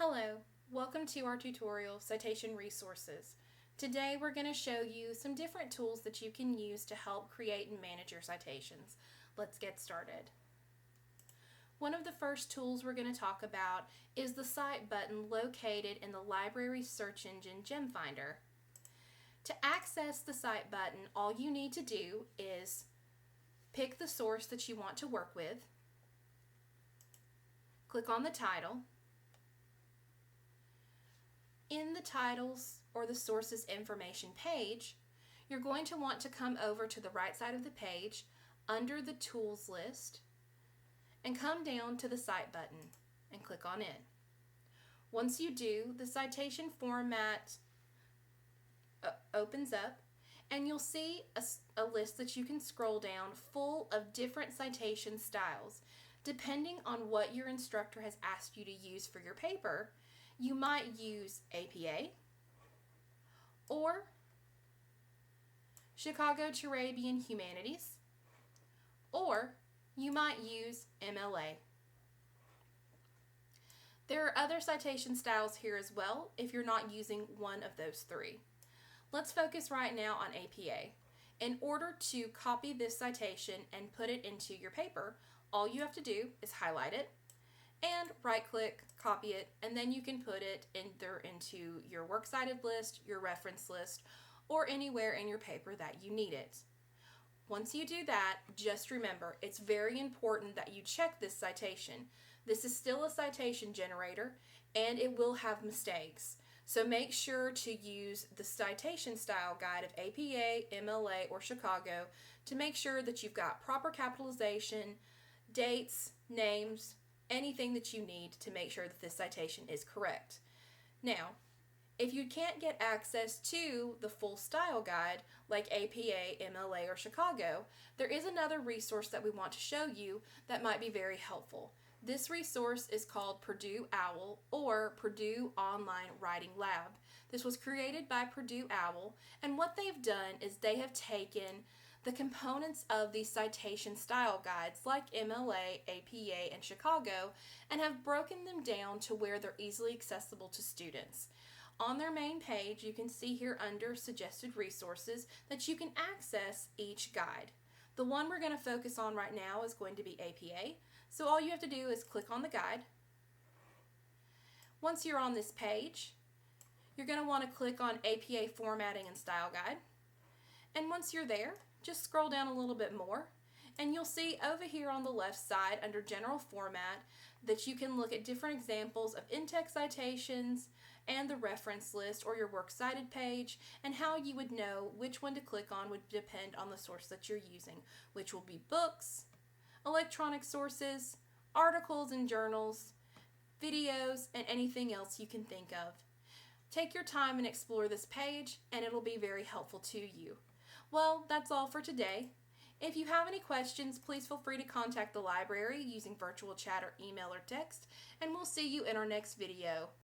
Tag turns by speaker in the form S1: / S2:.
S1: Hello, welcome to our tutorial, Citation Resources. Today we're going to show you some different tools that you can use to help create and manage your citations. Let's get started. One of the first tools we're going to talk about is the Cite button located in the library search engine Gem Finder. To access the Cite button, all you need to do is pick the source that you want to work with, click on the title. In the titles or the sources information page, you're going to want to come over to the right side of the page under the tools list and come down to the Cite button and click on in. Once you do, the citation format opens up and you'll see a list that you can scroll down full of different citation styles. Depending on what your instructor has asked you to use for your paper, you might use APA or Chicago Turabian Humanities, or you might use MLA. There are other citation styles here as well if you're not using one of those three. Let's focus right now on APA. In order to copy this citation and put it into your paper, all you have to do is highlight it and right-click, copy it, and then you can put it either into your works cited list, your reference list, or anywhere in your paper that you need it. Once you do that, just remember, it's very important that you check this citation. This is still a citation generator, and it will have mistakes. So make sure to use the citation style guide of APA, MLA, or Chicago to make sure that you've got proper capitalization, dates, names, anything that you need to make sure that this citation is correct. Now, if you can't get access to the full style guide like APA, MLA, or Chicago, there is another resource that we want to show you that might be very helpful. This resource is called Purdue OWL, or Purdue Online Writing Lab. This was created by Purdue OWL, and what they've done is they have taken the components of these citation style guides like MLA, APA, and Chicago and have broken them down to where they're easily accessible to students. On their main page, you can see here under Suggested Resources that you can access each guide. The one we're going to focus on right now is going to be APA, so all you have to do is click on the guide. Once you're on this page, you're going to want to click on APA Formatting and Style Guide, and once you're there, just scroll down a little bit more and you'll see over here on the left side under General Format that you can look at different examples of in-text citations and the reference list or your works cited page, and how you would know which one to click on would depend on the source that you're using, which will be books, electronic sources, articles and journals, videos, and anything else you can think of. Take your time and explore this page and it'll be very helpful to you. Well, that's all for today. If you have any questions, please feel free to contact the library using virtual chat or email or text, and we'll see you in our next video.